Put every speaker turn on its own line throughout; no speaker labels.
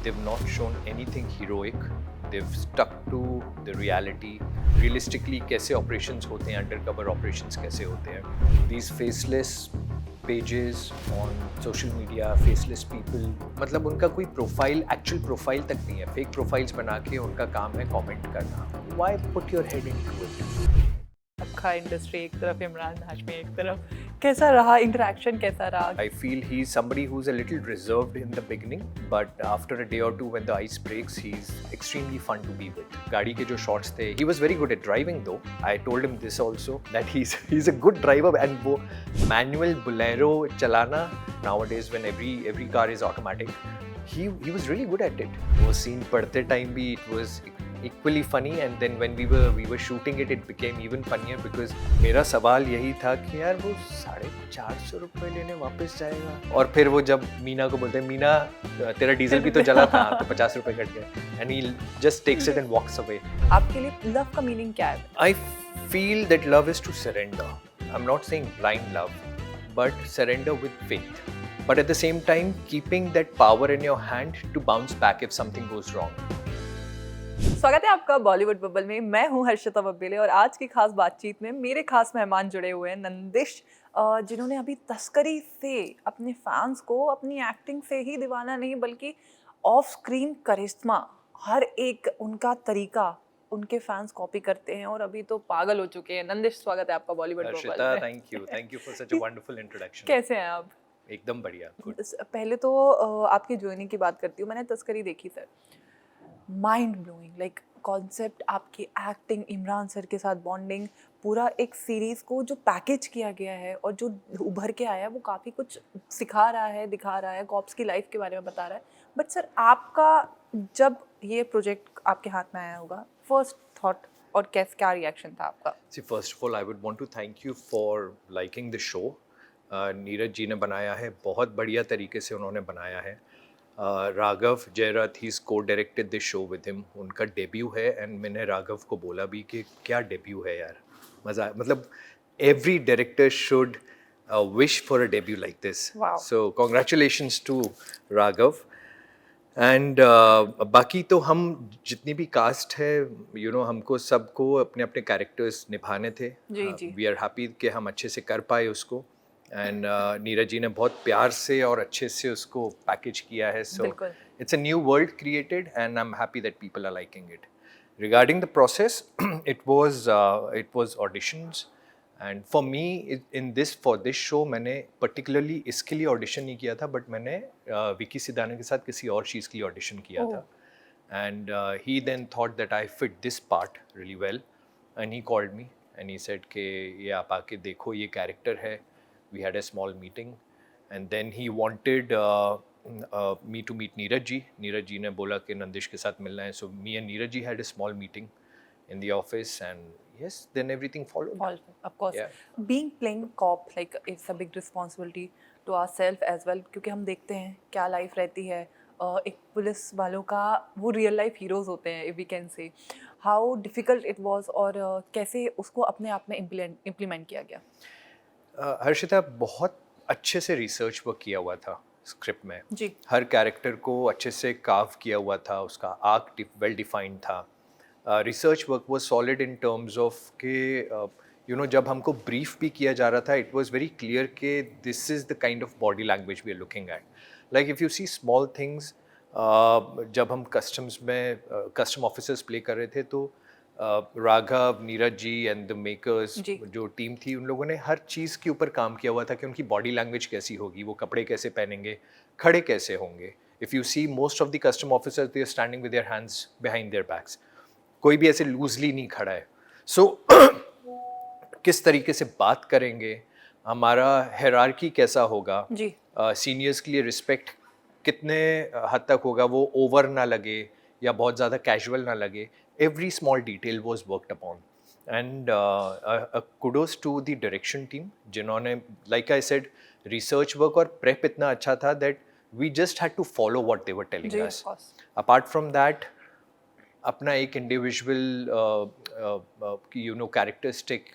they've not shown anything heroic. They've stuck to the reality. Realistically कैसे operations होते हैं, undercover operations कैसे होते हैं. These faceless pages on social media, faceless people, मतलब उनका कोई प्रोफाइल, एक्चुअल प्रोफाइल तक नहीं है. फेक प्रोफाइल्स बना के उनका काम है कमेंट करना. Why put your head into it?
अक्खा इंडस्ट्री एक तरफ, इमरान हाशमी एक तरफ, कैसा रहा इंटरेक्शन, कैसा रहा?
I feel he's somebody who's a little reserved in the beginning, but after a day or two when the ice breaks, he's extremely fun to be with. गाड़ी के जो shots थे, he was very good at driving though. I told him this also, that he's a good driver, and वो manual Bolero चलाना nowadays when every car is automatic, he was really good at it. वो scene पढ़ते time भी it was equally funny, and then when we were shooting it became even funnier because मेरा सवाल यही था कि यार वो 450 रुपये लेने वापस जाएगा, और फिर वो जब मीना को बोलते हैं, मीना तेरा डीजल भी तो जला था तो 50 रुपये कट गए, and he just takes it and walks away.
आपके लिए लव का मीनिंग क्या है?
I feel that love is to surrender. I'm not saying blind love, but surrender with faith. But at the same time, keeping that power in your hand to bounce back if something goes wrong.
स्वागत है आपका Bollywood bubble में। मैं हूं हर्षिता बब्बेले और आज की खास बातचीत में मेरे खास मेहमान जुड़े हुए हैं नंदिश, जिन्होंने अभी तस्करी से अपने फैंस को अपनी एक्टिंग से ही दीवाना नहीं बल्कि ऑफ स्क्रीन करिश्मा, हर एक उनका तरीका उनके फैंस कॉपी करते हैं और अभी तो पागल हो चुके हैं। नंदिश, स्वागत है आपका बॉलीवुड बबल में।
Harshita, thank you for such a wonderful introduction.
कैसे हैं आप?
एकदम बढ़िया, गुड।
पहले तो आपकी जर्नी की बात करती हूँ। मैंने तस्करी देखी sir, mind blowing, like concept, आपकी एक्टिंग, इमरान सर के साथ बॉन्डिंग, पूरा एक सीरीज़ को जो पैकेज किया गया है और जो उभर के आया है वो काफ़ी कुछ सिखा रहा है, दिखा रहा है, कॉप्स की लाइफ के बारे में बता रहा है। बट सर, आपका जब ये प्रोजेक्ट आपके हाथ में आया होगा, फर्स्ट थॉट और क्या रिएक्शन था आपका?
See, first of all I would want to thank you for liking the show. Neeraj ji ने बनाया है, बहुत बढ़िया तरीके से उन्होंने बनाया है। राघव जयराथ, ही को directed this show with him, उनका डेब्यू है, एंड मैंने राघव को बोला भी कि क्या डेब्यू है यार, मज़ा, मतलब every director should wish for a debut like this, so congratulations to Raghav. And बाकी तो हम जितनी भी कास्ट है, यू नो, हमको सबको अपने अपने कैरेक्टर्स निभाने थे। वी आर हैप्पी कि हम अच्छे से कर पाए उसको, एंड नीरज जी ने बहुत प्यार से और अच्छे से उसको पैकेज किया है। So it's a new world created and I am happy that people are liking it. Regarding the process, it was auditions, and for me for this show मैंने पर्टिकुलरली इसके लिए ऑडिशन नहीं किया था, बट मैंने विकी सिदाना के साथ किसी और चीज़ के लिए ऑडिशन किया था, and he then thought that I fit this part really well, and he called me and he said कि ये आप आके देखो, ये कैरेक्टर है। We had a small meeting, and then he wanted me to meet Neeraj ji. Neeraj ji ने बोला कि नंदिश के साथ मिलना है, so me and Neeraj ji had a small meeting in the office, and yes, then everything followed.
Of course, yeah. Being playing cop, like it's a big responsibility to ourselves as well, क्योंकि हम देखते हैं क्या life रहती है। एक police वालों का वो रियल लाइफ हीरोज होते हैं, if we can say. How difficult it was, और कैसे उसको अपने आप में इम्प्लीमेंट किया गया?
हर्षिता, बहुत अच्छे से रिसर्च वर्क किया हुआ था स्क्रिप्ट में जी। हर कैरेक्टर को अच्छे से कार्व किया हुआ था, उसका आर्क वेल डिफाइंड था। Research work was solid in terms of के यू नो, जब हमको ब्रीफ भी किया जा रहा था, इट वाज वेरी क्लियर कि this is the kind of body language we are looking at. Like if you see small things, जब हम कस्टम्स में कस्टम ऑफिसर्स प्ले कर रहे थे, तो Raghav, Neeraj ji and the makers, जो टीम थी, उन लोगों ने हर चीज़ के ऊपर काम किया हुआ था कि उनकी बॉडी लैंग्वेज कैसी होगी, वो कपड़े कैसे पहनेंगे, खड़े कैसे होंगे। If you see most of the custom officers, they are standing with their hands behind their backs, कोई भी ऐसे लूजली नहीं खड़ा है। सो किस तरीके से बात करेंगे, हमारा हायरार्की कैसा होगा, सीनियर्स के लिए रिस्पेक्ट कितने हद तक होगा, वो ओवर ना लगे या बहुत ज़्यादा कैजुअल ना लगे। Every small detail was worked upon, and kudos to the direction team, जिन्होंने, like I said, research work और prep इतना अच्छा था that we just had to follow what they were telling us. Apart from that, अपना एक individual you know characteristic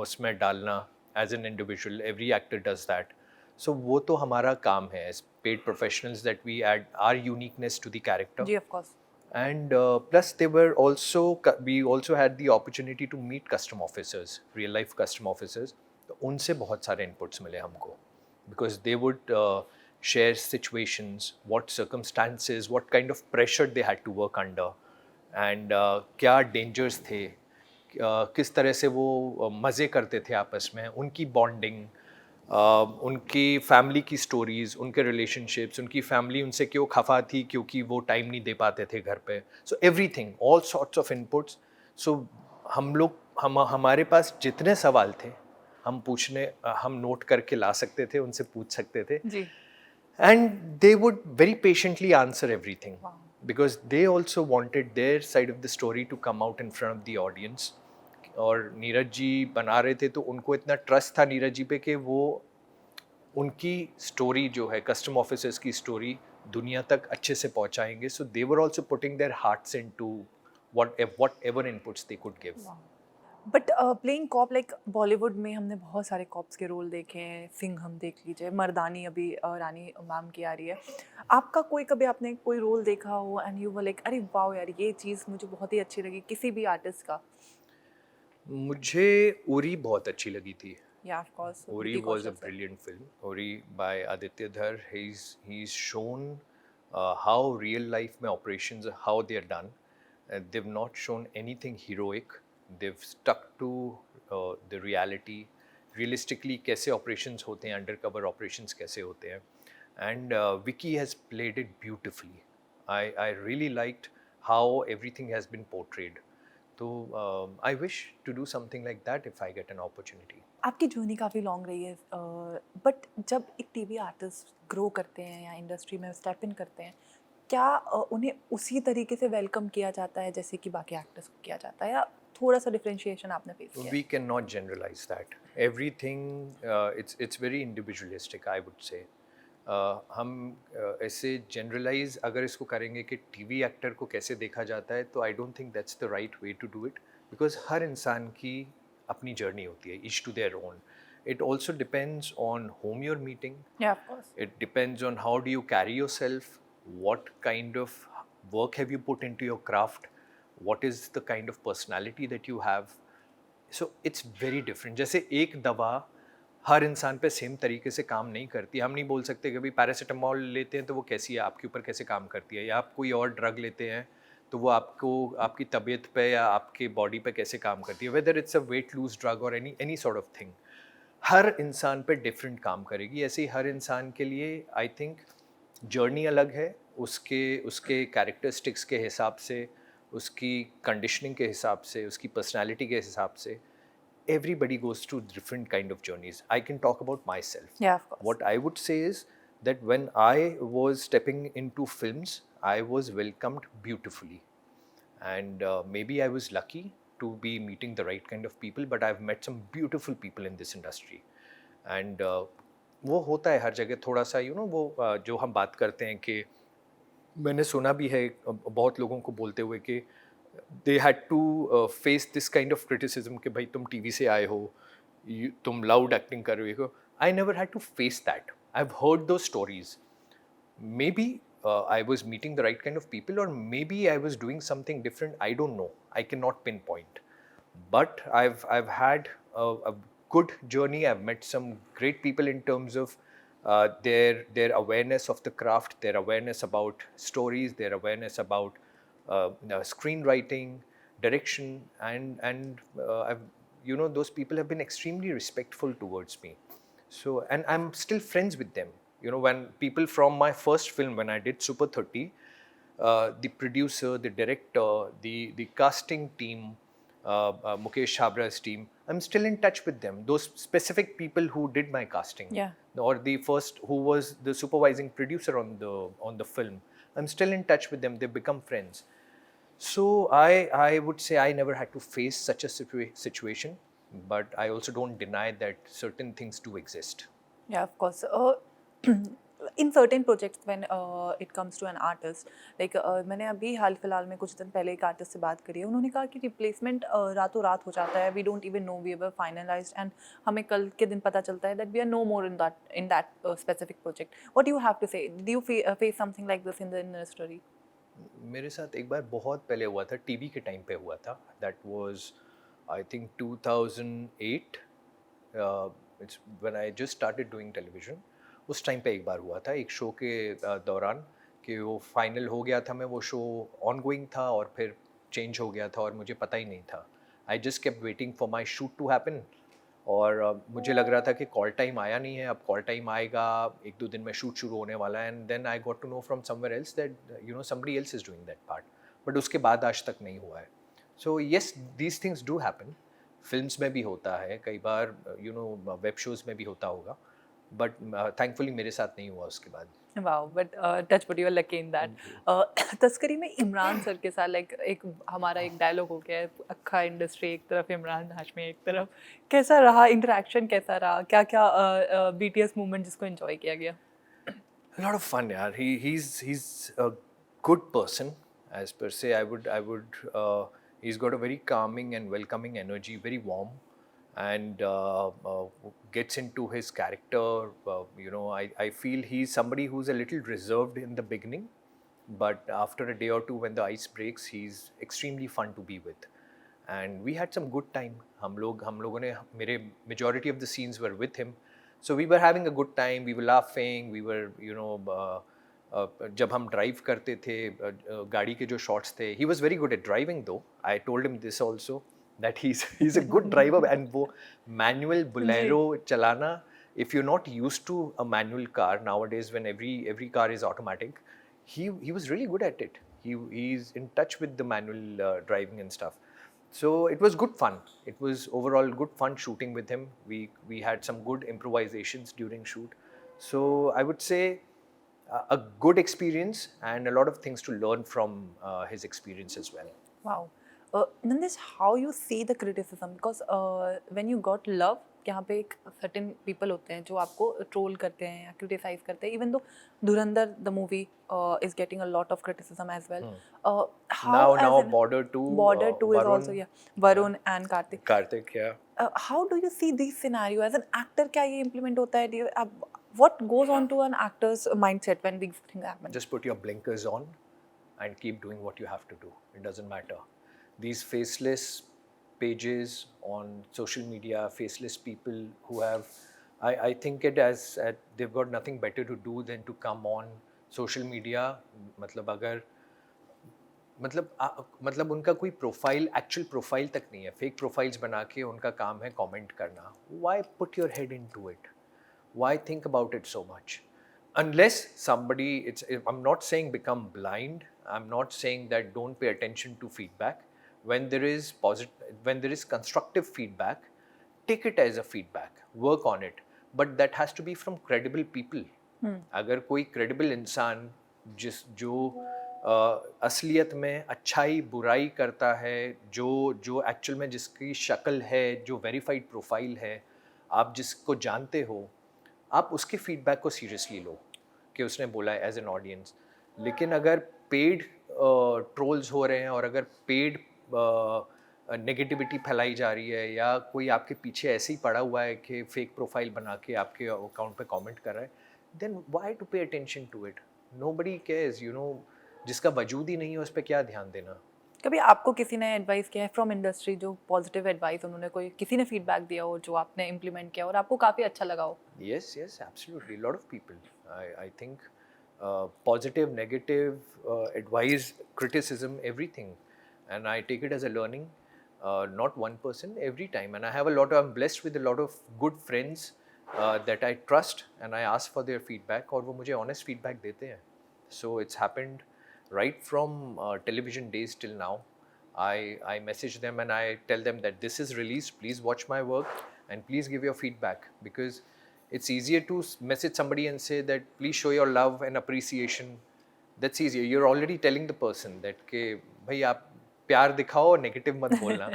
उसमें डालना as an individual, every actor does that. So वो तो हमारा काम है as paid professionals that we add our uniqueness to the character.
Ji, of course.
And plus they were also we also had the opportunity to meet custom officers, real life custom officers. तो उनसे बहुत सारे inputs मिले हमको, because they would share situations, what circumstances, what kind of pressure they had to work under, and क्या dangers थे, किस तरह से वो मज़े करते थे आपस में, उनकी बॉन्डिंग, उनकी फैमिली की स्टोरीज़, उनके रिलेशनशिप्स, उनकी फैमिली उनसे क्यों खफा थी क्योंकि वो टाइम नहीं दे पाते थे घर पे. So everything, all sorts of inputs. So हमारे पास जितने सवाल थे हम नोट करके ला सकते थे, उनसे पूछ सकते थे.
जी.
And they would very patiently answer everything.
Wow.
Because they also wanted their side of the story to come out in front of the audience. और नीरज जी बना रहे थे तो उनको इतना ट्रस्ट था नीरज जी पे कि वो उनकी स्टोरी जो है कस्टम ऑफिसर्स की स्टोरी दुनिया तक अच्छे से पहुंचाएंगे. So they were also putting their hearts into whatever inputs they could give.
Wow. But playing cop, like Bollywood में हमने बहुत सारे कॉप्स के रोल देखे हैं. सिंह हम देख लीजिए, मर्दानी अभी रानी मैम की आ रही है. आपका कोई कभी आपने कोई रोल देखा हो एंड यू वर लाइक अरे वाओ यार ये चीज़ मुझे बहुत ही अच्छी लगी किसी भी आर्टिस्ट का?
मुझे उरी बहुत अच्छी लगी थी.
या of course,
Uri was a brilliant film. Uri by Aditya Dhar. He's shown how real life में operations, how they are done. They've not shown anything heroic. They've stuck to the reality. Realistically कैसे operations होते हैं, undercover operations कैसे होते हैं. And Vicky has played it beautifully. I really liked how everything has been portrayed. So I wish to do something like that if I get an opportunity.
आपकी journey काफ़ी long रही है, but जब एक TV artist grow करते हैं या industry में स्टेप इन करते हैं, क्या उन्हें उसी तरीके से वेलकम किया जाता है जैसे कि बाकी एक्टर्स को किया जाता है, या थोड़ा सा डिफरेंशिएशन आपने फेस किया?
We cannot generalize that. Everything, it's very individualistic, I would say. हम ऐसे जनरलाइज अगर इसको करेंगे कि टीवी एक्टर को कैसे देखा जाता है, तो I don't think that's the right way to do it. Because हर इंसान की अपनी जर्नी होती है, each to their own. It also depends on whom you're meeting.
Yeah, of course.
It depends on how do you carry yourself, what kind of work have you put into your craft, what is the kind of personality that you have. So it's very different. जैसे एक दवा हर इंसान पे same तरीके से काम नहीं करती. हम नहीं बोल सकते कि भाई पैरासीटामोल लेते हैं तो वो कैसी है, आपके ऊपर कैसे काम करती है, या आप कोई और ड्रग लेते हैं तो वो आपको आपकी तबीयत पे या आपके बॉडी पे कैसे काम करती है, whether it's a weight lose drug और एनी सॉर्ट ऑफ थिंग. हर इंसान पे डिफरेंट काम करेगी. ऐसे ही हर इंसान के लिए आई थिंक जर्नी अलग है, उसके कैरेक्टरिस्टिक्स के हिसाब से, उसकी कंडीशनिंग के हिसाब से, उसकी पर्सनैलिटी के हिसाब से. Everybody goes through different kind of journeys. I can talk about myself.
Yeah, of course.
What I would say is that when I was stepping into films, I was welcomed beautifully. And maybe I was lucky to be meeting the right kind of people, but I've met some beautiful people in this industry. And वो होता है हर जगह थोड़ा सा, वो जो हम बात करते हैं कि मैंने सुना भी है बहुत लोगों को बोलते हुए कि they had to face this kind of criticism कि भाई तुम टीवी से आए हो, तुम loud acting कर रहे हो. I never had to face that. I've heard those stories. Maybe I was meeting the right kind of people, or maybe I was doing something different. I don't know. I cannot pinpoint. But I've had a good journey. I've met some great people in terms of their awareness of the craft, their awareness about stories, their awareness about screenwriting, direction, and I've, those people have been extremely respectful towards me. So, and I'm still friends with them. When people from my first film, when I did Super 30, the producer, the director, the casting team, Mukesh Chabra's team, I'm still in touch with them. Those specific people who did my casting,
Yeah.
or the first who was the supervising producer on the film, I'm still in touch with them. They've become friends. So I would say I never had to face such a situation, but I also don't deny that certain things do exist.
Yeah, of course. in certain projects when it comes to an artist like मैंने अभी हाल फिलहाल में कुछ दिन पहले एक artist से बात करी है उन्होंने कहा कि रिप्लेसमेंट रातों रात हो जाता है we don't even know we ever finalised and हमें कल के दिन पता चलता है that we are no more in that specific project what you have to say do you face something like this in the industry
मेरे साथ एक बार बहुत पहले हुआ था, टीवी के टाइम पे हुआ था. That was I think 2008. It's when I just started doing television. उस टाइम पे एक बार हुआ था एक शो के दौरान कि वो फाइनल हो गया था, मैं वो शो ऑन गोइंग था और फिर चेंज हो गया था और मुझे पता ही नहीं था. I just kept waiting for my shoot to happen और मुझे लग रहा था कि कॉल टाइम आया नहीं है, अब कॉल टाइम आएगा, एक दो दिन में शूट शुरू होने वाला है. And then I got to know from somewhere else that you know somebody else is doing that part. But उसके बाद आज तक नहीं हुआ है. So yes, these things do happen. Films में भी होता है कई बार, यू नो वेब शोज़ में भी होता होगा, बट थैंकफुली मेरे साथ नहीं हुआ उसके बाद.
Wow but touch but you are lucky in that तस्करी में इमरान सर के साथ लाइक एक हमारा एक डायलॉग हो गया है अक्खा इंडस्ट्री एक तरफ इमरान हाशमी एक तरफ कैसा रहा इंटरेक्शन कैसा रहा क्या क्या बीटीएस मूवमेंट जिसको एंजॉय किया गया
A lot of fun, yaar. He's a good person, as per se. He's got a very calming and welcoming energy, very warm, and gets into his character. You know, I feel he's somebody who's a little reserved in the beginning, but after a day or two, when the ice breaks, he's extremely fun to be with. And we had some good time. हम लोगों ने मेरे majority of the scenes were with him. So we were having a good time, we were laughing, we were, you know, जब हम drive करते थे गाड़ी के जो शॉट्स थे, he was very good at driving though. I told him this also that he's a good driver and वो manual Bolero चलाना, if you're not used to a manual car nowadays when every car is automatic, he was really good at it. He's in touch with the manual driving and stuff. So it was good fun. It was overall good fun shooting with him. We had some good improvisations during shoot. So I would say a good experience and a lot of things to learn from his experience as well.
Wow. Nandesh, how you see the criticism? Because when you got love, यहाँ पे एक certain people होते हैं जो आपको troll करते हैं या criticize करते हैं. Even though Dhurandhar the movie is getting a lot of criticism as well. How
Now Border 2.
Border 2 is
Varun,
also Varun and Karthik.
Karthik, yeah.
How do you see these scenario as an actor? क्या ये implement होता है? What goes on to an actor's mindset when these things happen?
Just put your blinkers on and keep doing what you have to do. It doesn't matter. These faceless pages on social media, faceless people who have, I think it as they've got nothing better to do than to come on social media. मतलब अगर मतलब उनका कोई profile, actual profile तक नहीं है, fake profiles बना के उनका काम है कमेंट करना. Why put your head into it? Why think about it so much? Unless somebody, I'm not saying become blind. I'm not saying that don't pay attention to feedback. When there is constructive feedback, take it as a feedback. Work on it. But that has to be from credible people. अगर कोई credible इंसान जो असलियत में अच्छाई बुराई करता है, जो एक्चुअल में जिसकी शक्ल है, जो वेरीफाइड प्रोफाइल है, आप जिसको जानते हो, आप उसके फीडबैक को सीरियसली लो कि उसने बोला है एज एन ऑडियंस. लेकिन अगर पेड ट्रोल्स हो रहे हैं और अगर पेड नेगेटिविटी फैलाई जा रही है या कोई आपके पीछे ऐसे ही पड़ा हुआ है कि फेक प्रोफाइल बना के आपके अकाउंट पे कमेंट कर रहा है, then why to pay attention to it? Nobody cares, you know. जिसका वजूद ही नहीं है उस पर क्या ध्यान देना.
कभी आपको किसी ने एडवाइस किया है फ्रॉम इंडस्ट्री जो पॉजिटिव एडवाइस उन्होंने कोई किसी ने फीडबैक दिया हो जो आपने इम्प्लीमेंट किया और आपको काफ़ी अच्छा लगा हो?
Yes, absolutely. A lot of people. I think positive, negative, advice, criticism, everything. And I take it as a learning. Not one person, every time. And I'm blessed with a lot of good friends that I trust and I ask for their feedback और वो मुझे honest feedback देते हैं. So it's happened right from television days till now. I message them and I tell them that this is released, please watch my work and please give your feedback, because it's easier to message somebody and say that please show your love and appreciation. That's easier. You're already telling the person that के भाई आप प्यार दिखाओ और negative मत बोलना.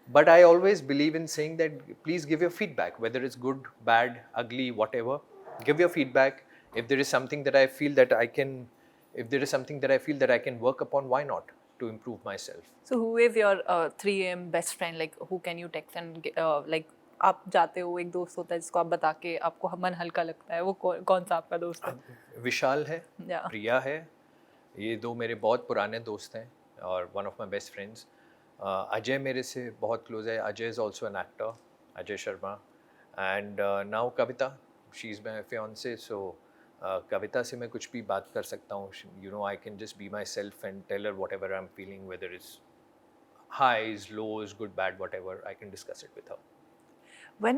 But I always believe in saying that please give your feedback, whether it's good, bad, ugly, whatever. Give your feedback. If there is something that I feel that I can, if there is something that I feel that I can work upon, why not, to improve myself.
So who is your 3 a.m. best friend? Like who can you text and like आप जाते हो, एक दोस्त होता है जिसको आप बता के आपको मन हल्का लगता है, वो कौन सा आपका दोस्त है?
विशाल है,
Yeah.
प्रिया है, ये दो मेरे बहुत पुराने दोस्त हैं और one of my best friends. Ajay मेरे से बहुत क्लोज है. Ajay is also an actor, Ajay Sharma. And now Kavita, she is my fiancee. So Kavita से मैं कुछ भी बात कर सकता हूँ. You know, I can just be myself and tell her whatever I am feeling, whether is highs, lows, good, bad, whatever. I can discuss it with her.
When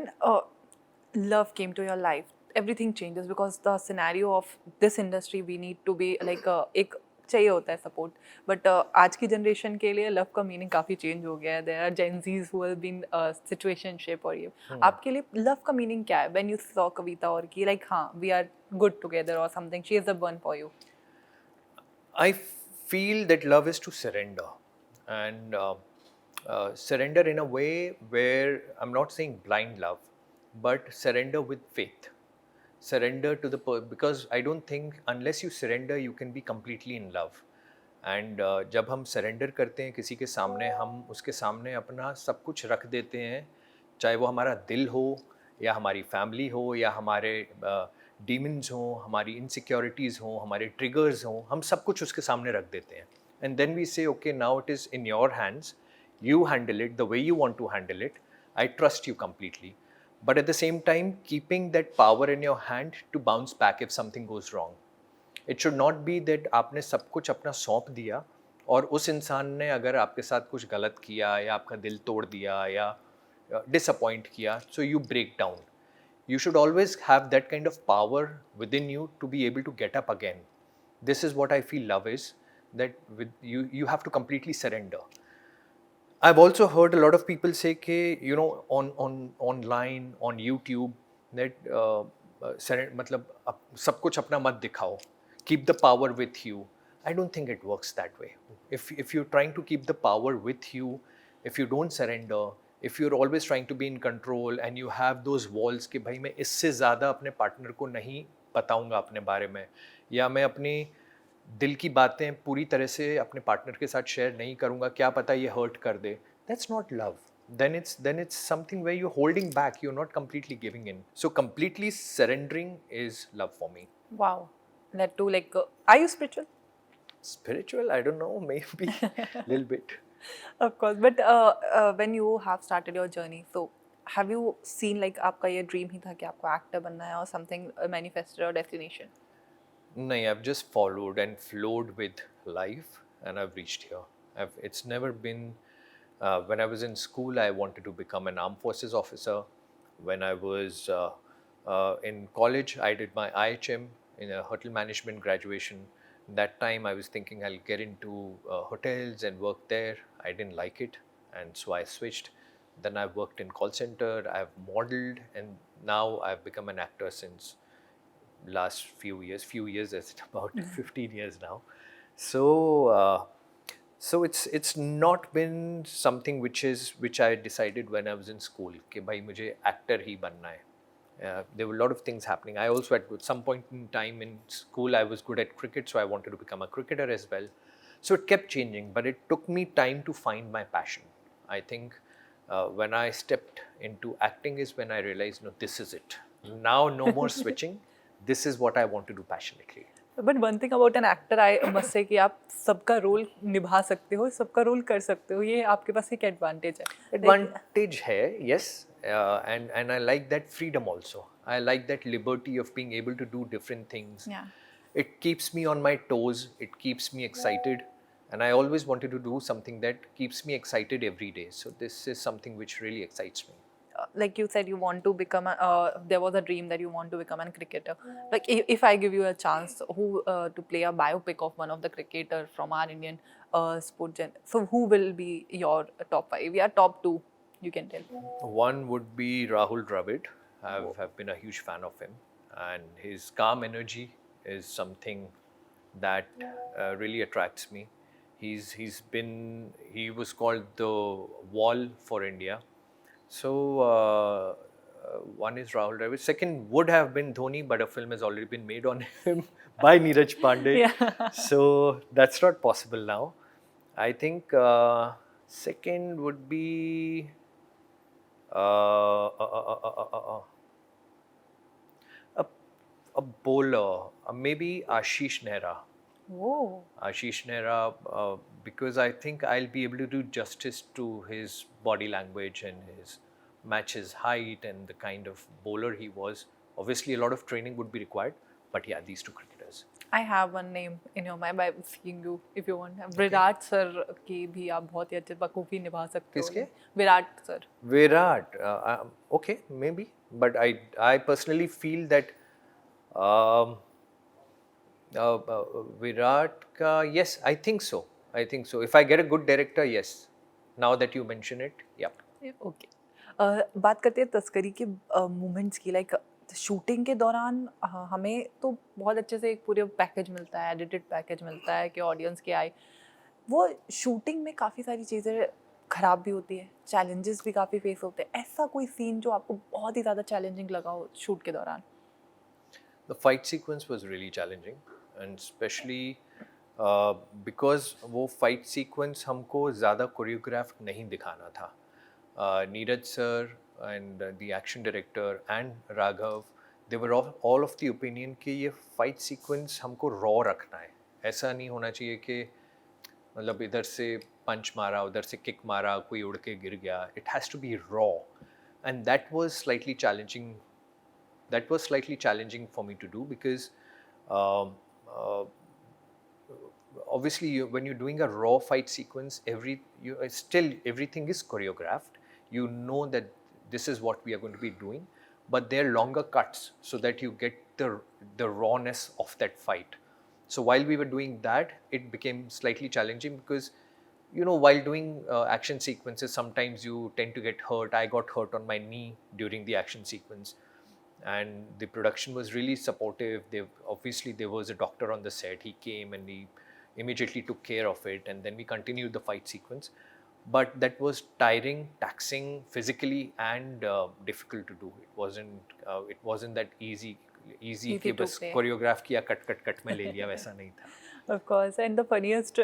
love came to your life, everything changes because the scenario of this industry, we need to be like एक चाहिए होता है support. But आज की generation के लिए love का meaning काफ़ी चेंज हो गया है. There are Gen Zs who have been situationship. और ये आपके लिए लव का मीनिंग क्या है? व्हेन यू सॉ कविता और कि लाइक हाँ वी आर गुड टुगेदर और something, she is the one for you.
I feel that love is to surrender, and surrender in a way where I'm not saying blind love, but surrender with faith. Surrender to the because I don't think unless you surrender you can be completely in love. And जब हम surrender करते हैं किसी के सामने, हम उसके सामने अपना सब कुछ रख देते हैं, चाहे वो हमारा दिल हो या हमारी फैमिली हो या हमारे डीमन्स हों, हमारी इनसिक्योरिटीज़ हों, हमारे ट्रिगर्स हों, हम सब कुछ उसके सामने रख देते हैं. एंड देन वी से okay, now it is in your hands, you handle it the way you want to handle it. I trust you completely, but at the same time keeping that power in your hand to bounce back if something goes wrong. It should not be that आपने सब कुछ अपना सौंप दिया और उस इंसान ने अगर आपके साथ कुछ गलत किया या आपका दिल तोड़ दिया या डिसअपॉइंट किया, so you break down. You should always have that kind of power within you to be able to get up again. This is what I feel love is, that with you have to completely surrender. I've also heard a lot of people say कि you know online on YouTube that मतलब सब कुछ अपना मत दिखाओ, keep the power with you. I don't think it works that way. If you're trying to keep the power with you, if you don't surrender, if you're always trying to be in control and you have those walls कि भाई मैं इससे ज़्यादा अपने partner को नहीं बताऊँगा अपने बारे में, या मैं अपनी दिल की बातें पूरी तरह से अपने पार्टनर के साथ शेयर नहीं करूँगा, क्या पता ये हर्ट कर दे. That's not love. then it's something where you're holding back, you're not completely giving in. So completely surrendering is love for me.
Wow. That too, like are you spiritual?
Spiritual, I don't know, maybe little bit.
Of course, but when you have started your journey, so have you seen like आपका ये dream ही था कि आपको actor बनना है, or something manifested or destination?
No, I've just followed and flowed with life and I've reached here. It's never been, when I was in school, I wanted to become an armed forces officer. When I was in college, I did my IHM in a hotel management graduation. That time I was thinking I'll get into hotels and work there. I didn't like it, and so I switched. Then I worked in call center, I've modeled, and now I've become an actor since last few years as about 15 years now. So so it's not been something which I decided when I was in school कि भाई मुझे actor ही बनना है. There were a lot of things happening. I also at some point in time in school I was good at cricket, so I wanted to become a cricketer as well. So it kept changing, but it took me time to find my passion. I think when I stepped into acting is when I realized, no, this is it. Now no more switching. This is what I want to do passionately.
But one thing about an actor, I must say कि आप सबका role निभा सकते हो, सबका role कर सकते हो, ये आपके पास एक एडवांटेज है.
Advantage है, yes, and I like that freedom also. I like that liberty of being able to do different things.
Yeah.
It keeps me on my toes. It keeps me excited, and I always wanted to do something that keeps me excited every day. So this is something which really excites me.
Like you said, you want to become there was a dream that you want to become a cricketer. Like if I give you a chance who to play a biopic of one of the cricketer from our Indian sport gen, so who will be your top 5? We are top 2, you can tell.
One would be Rahul Dravid. I've been a huge fan of him, and his calm energy is something that really attracts me. He was called the wall for India. So one is Rahul Dravid. Second would have been Dhoni, but a film has already been made on him by Neeraj Pandey.
Yeah.
So that's not possible now. I think second would be a, a bowler, maybe Ashish Nehra.
Whoa.
Ashish Nehra, because I think I'll be able to do justice to his body language and his matches height and the kind of bowler he was. Obviously, a lot of training would be required, but yeah, these two cricketers.
I have one name in your mind by seeing you if you want. Virat sir के भी आप बहुत ही अच्छे बखूबी निभा सकते हो.
किसके?
Virat sir.
Virat, okay, maybe, but I personally feel that um, Virat ka, yes, I think so. I think so. If I get a good director, yes. Now that you mention it, yeah.
Okay. बात करते हैं तस्करी के moments की. Like shooting के दौरान हमें तो बहुत अच्छे से एक पूरे पैकेज मिलता है, एडिटेड पैकेज मिलता है कि ऑडियंस के आए. वो शूटिंग में काफ़ी सारी चीज़ें ख़राब भी होती है, चैलेंजेस भी काफ़ी फेस होते हैं. ऐसा कोई सीन जो आपको बहुत ही ज़्यादा चैलेंजिंग लगा हो शूट के दौरान?
The fight sequence was really challenging, and especially because वो fight sequence हमको ज़्यादा choreographed नहीं दिखाना था. Neeraj sir and the action director and Raghav, they were all of the opinion कि ये fight sequence हमको raw रखना है. ऐसा नहीं होना चाहिए कि मतलब इधर से पंच मारा, उधर से किक मारा, कोई उड़ के गिर गया. It has to be raw, and that was slightly challenging. That was slightly challenging for me to do because obviously when you're doing a raw fight sequence, still everything is choreographed. You know that this is what we are going to be doing, but they're longer cuts so that you get the rawness of that fight. So while we were doing that, it became slightly challenging because while doing action sequences, sometimes you tend to get hurt. I got hurt on my knee during the action sequence, and the production was really supportive. Obviously there was a doctor on the set. He came and he immediately took care of it, and then we continued the fight sequence. But that was tiring, taxing physically, and difficult to do. It wasn't that easy कि
to
बस
play.
choreograph किया, cut में ले लिया, वैसा नहीं था.
Of course, and the funniest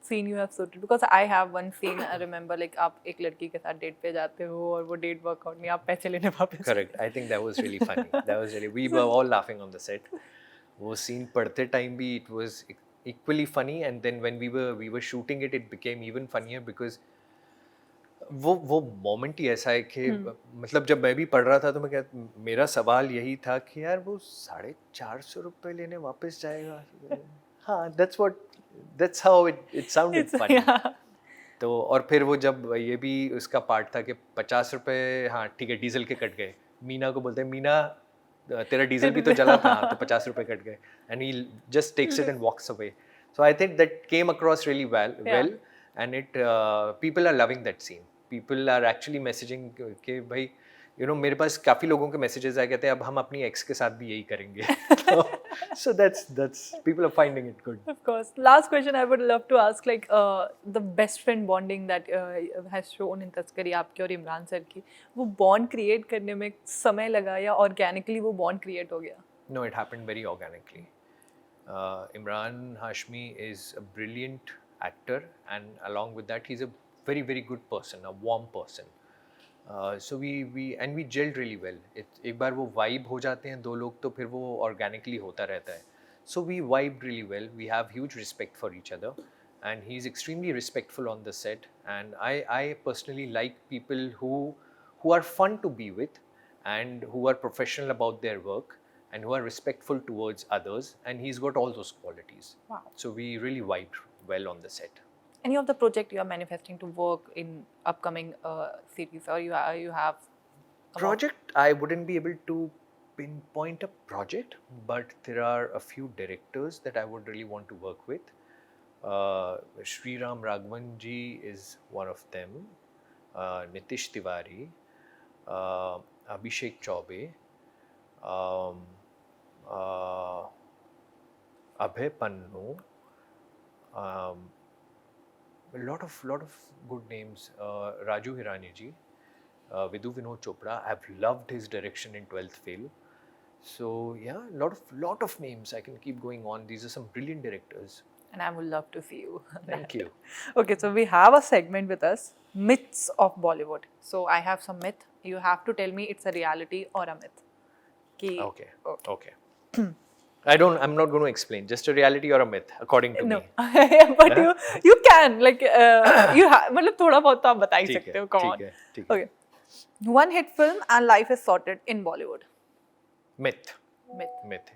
scene you have shooted, because I have one scene I remember, like आप एक लड़की के साथ डेट पे जाते हो और वो डेट वर्कआउट नहीं, आप पैसे लेने वापस.
Correct. I think that was really funny. We were all laughing on the set. वो scene पढ़ते time भी it was equally funny, and then when we were shooting it, it became even funnier because वो moment ही ऐसा है कि मतलब जब मैं भी पढ़ रहा था तो मेरा सवाल यही था कि यार वो 450 रुपये लेने वापस जाएगा. हाँ, that's how it sounded funny.
Yeah.
तो और फिर वो जब ये भी उसका पार्ट था कि 50 रुपये, हाँ ठीक है, डीजल के कट गए. मीना को बोलते हैं, मीना तेरा डीजल भी तो जला था, तो 50 रुपये कट गए. And he just takes it and walks away. So I think that came across really well, and people are loving that scene. People are actually messaging कि भाई मेरे पास काफ़ी लोगों के messages आए, कहते हैं अब हम अपनी ex के साथ भी यही करेंगे. So that's people are finding it good.
Of course. Last question I would love to ask, like the best friend bonding that has shown in तस्करी आपकी और इमरान सर की, वो bond create करने में समय लगा या organically वो bond create हो गया?
No, it happened very organically. Imran Hashmi is a brilliant actor, and along with that, he's a very, very good person, a warm person. So we gelled really well. एक बार वो vibe हो जाते हैं दो लोग, तो फिर वो organically होता रहता है. So we vibed really well. We have huge respect for each other, and he's extremely respectful on the set. And I personally like people who are fun to be with, and who are professional about their work, and who are respectful towards others. And he's got all those qualities.
Wow.
So we really vibed well on the set.
Any of the project you are manifesting to work in upcoming series, or you have
Project, I wouldn't be able to pinpoint a project, but there are a few directors that I would really want to work with. Sriram Raghavan ji is one of them. Nitish Tiwari, Abhishek Chaube, Abhay Pannu, a lot of good names. Raju Hirani ji, Vidu Vinod Chopra. I've loved his direction in 12th Fail. So yeah, lot of names. I can keep going on. These are some brilliant directors.
And I would love to see you.
Thank you.
Okay, so we have a segment with us, myths of Bollywood. So I have some myth. You have to tell me it's a reality or a myth.
Okay. I'm not going to explain. Just a reality or a myth, according to
No,
me.
but you can like you have. मतलब थोड़ा बहुत तो आप बता ही सकते हो. Come on.
ठीक है.
Okay. One hit film and life is sorted in Bollywood.
Myth.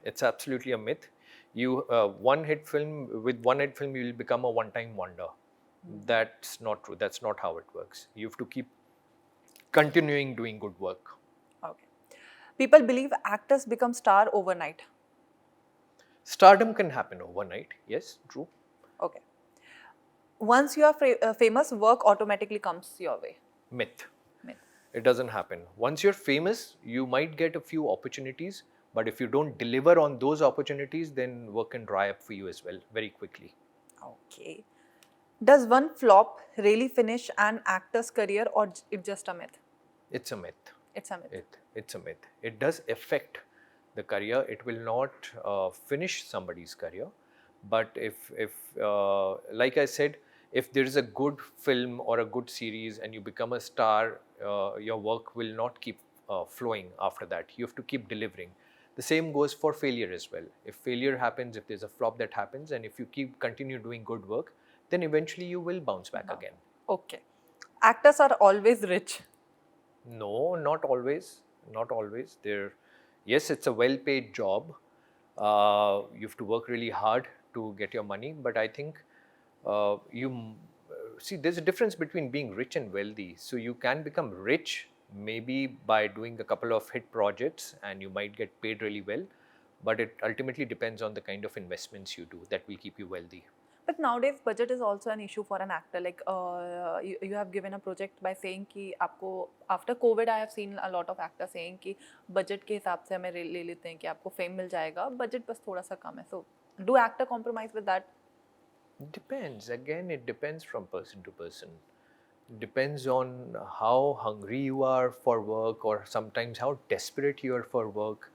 It's absolutely a myth. With one hit film, you will become a one-time wonder. That's not true. That's not how it works. You have to keep continuing doing good work.
Okay. People believe actors become star overnight.
Stardom can happen overnight. Yes, true.
Okay. Once you are famous, work automatically comes your way.
Myth. It doesn't happen. Once you're famous, you might get a few opportunities, but if you don't deliver on those opportunities, then work can dry up for you as well very quickly.
Okay. Does one flop really finish an actor's career, or it's just a myth?
It's a myth.
It's a myth.
It's a myth. It does affect the career. It will not finish somebody's career. But if like I said, if there is a good film or a good series and you become a star, your work will not keep flowing after that. You have to keep delivering. The same goes for failure as well. If failure happens, if there's a flop that happens, and if you continue doing good work, then eventually you will bounce back again.
Okay. Actors are always rich.
No, not always. Not always. Yes, it's a well-paid job. You have to work really hard to get your money, but I think see, there's a difference between being rich and wealthy. So you can become rich maybe by doing a couple of hit projects and you might get paid really well, but it ultimately depends on the kind of investments you do that will keep you wealthy.
But nowadays budget is also an issue for an actor. Like you have given a project by saying कि आपको after COVID I have seen a lot of actors saying कि budget के हिसाब से हमें ले लेते हैं कि आपको fame मिल जाएगा, budget बस थोड़ा सा कम है. So do actor compromise with that?
Depends. Again, it depends from person to person. Depends on how hungry you are for work, or sometimes how desperate you are for work.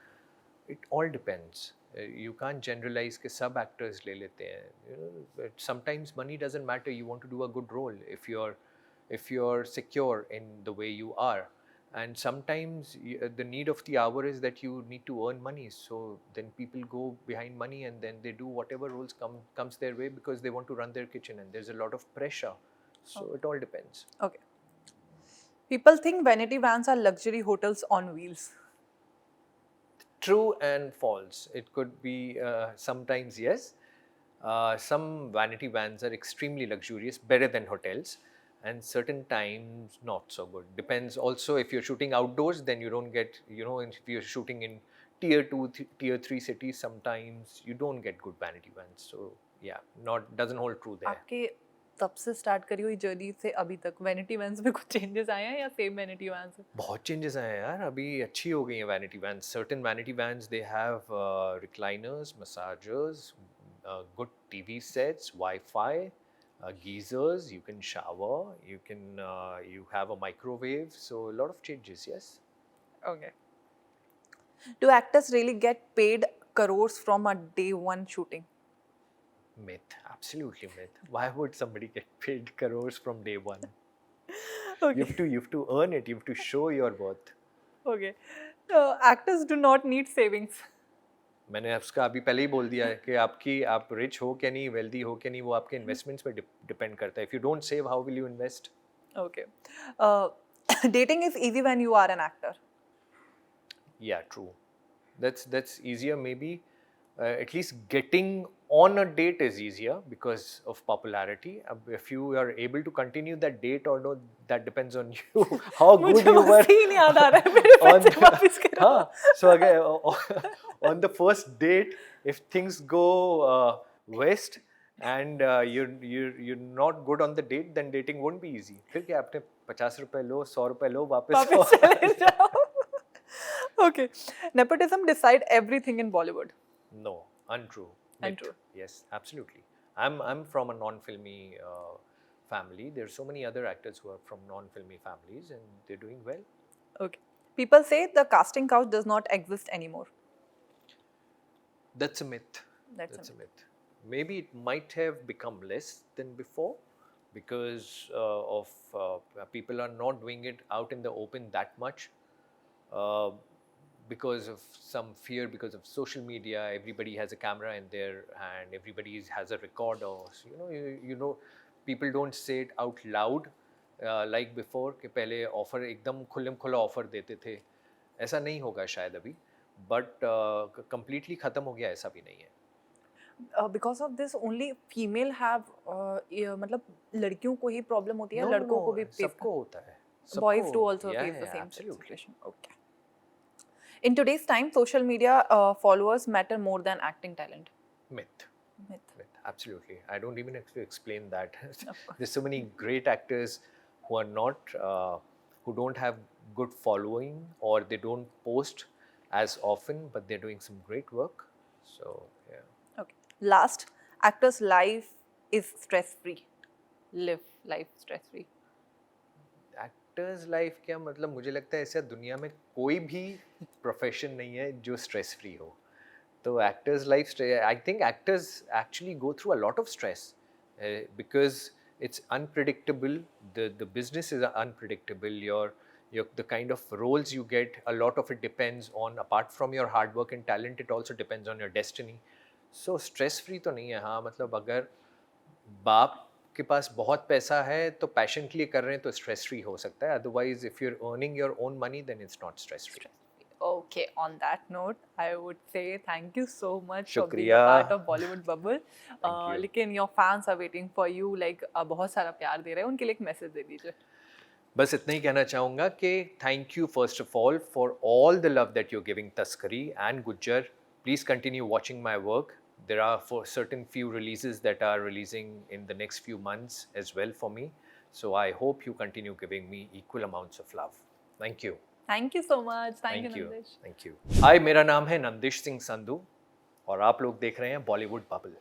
It all depends. You can't generalize कि सब actors ले लेते हैं. You know, but sometimes money doesn't matter. You want to do a good role if you're secure in the way you are. And sometimes the need of the hour is that you need to earn money. So then people go behind money and then they do whatever roles comes their way because they want to run their kitchen, and there's a lot of pressure. So it all depends.
Okay. People think vanity vans are luxury hotels on wheels.
True and false. It could be sometimes yes. Some vanity vans are extremely luxurious, better than hotels, and certain times not so good. Depends also, if you're shooting outdoors, then you don't get, if you're shooting in tier 2, tier 3 cities, sometimes you don't get good vanity vans. So yeah, doesn't hold true there.
आपके तब से start करी हुई journey से अभी तक vanity vans में कुछ चेंजेस आए हैं या सेम वैनिटी वैन्स है?
बहुत चेंजेस आए हैं यार, अभी अच्छी हो गई हैं vanity vans. Certain vanity vans they have recliners, मसाजर्स, good TV sets, Wi-Fi, geysers. You can shower. You have a microwave. So a lot of changes. Yes.
Okay. Do actors really get paid crores from a day one shooting?
Myth. Absolutely myth. Why would somebody get paid crores from day one?
Okay.
You have to earn it. You have to show your worth.
Okay. Actors do not need savings.
मैंने आपका अभी पहले ही बोल दिया है कि आप rich हो क्या नहीं, वेल्दी हो क्या नहीं, वो आपके इन्वेस्टमेंट्स पे डिपेंड करता है. If you don't save, how will you invest?
Okay. Dating is easy when you are an actor.
Yeah, true. That's easier maybe. At least getting on a date is easier because of popularity. If you are able to continue that date or not, that depends on you. How good you were.
Scene याद आ रहा है मेरे पैसे वापस करो.
So again, on the first date, if things go west and you're not good on the date, then dating won't be easy. फिर क्या, आपने 50 रुपए लो, 100 रुपए लो, वापस
चले जाओ. Okay. Nepotism decide everything in Bollywood.
No, untrue.
Untrue.
Yes, absolutely. I'm from a non-filmy family. There are so many other actors who are from non-filmy families and they're doing well.
Okay. People say the casting couch does not exist anymore.
That's a myth.
That's a
myth. Maybe it might have become less than before because of people are not doing it out in the open that much uh, because of some fear, because of social media. Everybody has a camera in their hand, everybody has a recorder. So, you know, people don't say it out loud like before कि पहले offer एकदम खुल्लम खुला offer देते थे. ऐसा नहीं होगा शायद अभी, बट completely ख़त्म हो गया ऐसा भी नहीं है.
because of this only female have मतलब लड़कियों को ही प्रॉब्लम होती है, लड़कों को भी face
सबको होता है.
boys do also face the same situation. Okay. In today's time, social media followers matter more than acting talent.
Myth.
Myth.
Absolutely. I don't even have to explain that.
Of course.
There's so many great actors who are not, who don't have good following or they don't post as often, but they're doing some great work. So, yeah.
Okay. Last, actor's life is stress-free. Live life stress-free.
Actors life क्या मतलब, मुझे लगता है ऐसा दुनिया में कोई भी प्रोफेशन नहीं है जो स्ट्रेस फ्री हो. तो actors life, I think actors actually go through a lot of stress because it's unpredictable. The business is unpredictable. Your the kind of roles you get, a lot of it depends on, apart from your hard work and talent, it also depends on your destiny. So stress free तो नहीं है. हाँ मतलब अगर बाप के पास बहुत पैसा है तो पैशन के लिए कर रहे हैं तो स्ट्रेस फ्री हो सकता है. Otherwise if you are earning your own money then it's not stress free.
Okay, on that note, I would say thank you so much for being a
शुक्रिया.
part of Bollywood Bubble.
you.
लेकिन your fans are waiting for you, like बहुत सारा प्यार दे रहे हैं, उनके लिए एक मैसेज दे दीजिए.
बस इतना ही कहना चाहूँगा कि thank you first of all for all the love that you are giving Taskaree and Gujjar. Please continue watching my work. There are for certain few releases that are releasing in the next few months as well for me. So I hope you continue giving me equal amounts of love. Thank you.
Thank you so much. Thank you, Nandish.
Thank you. Hi, मेरा नाम है नंदिश सिंह संधू और आप लोग देख रहे हैं Bollywood bubble.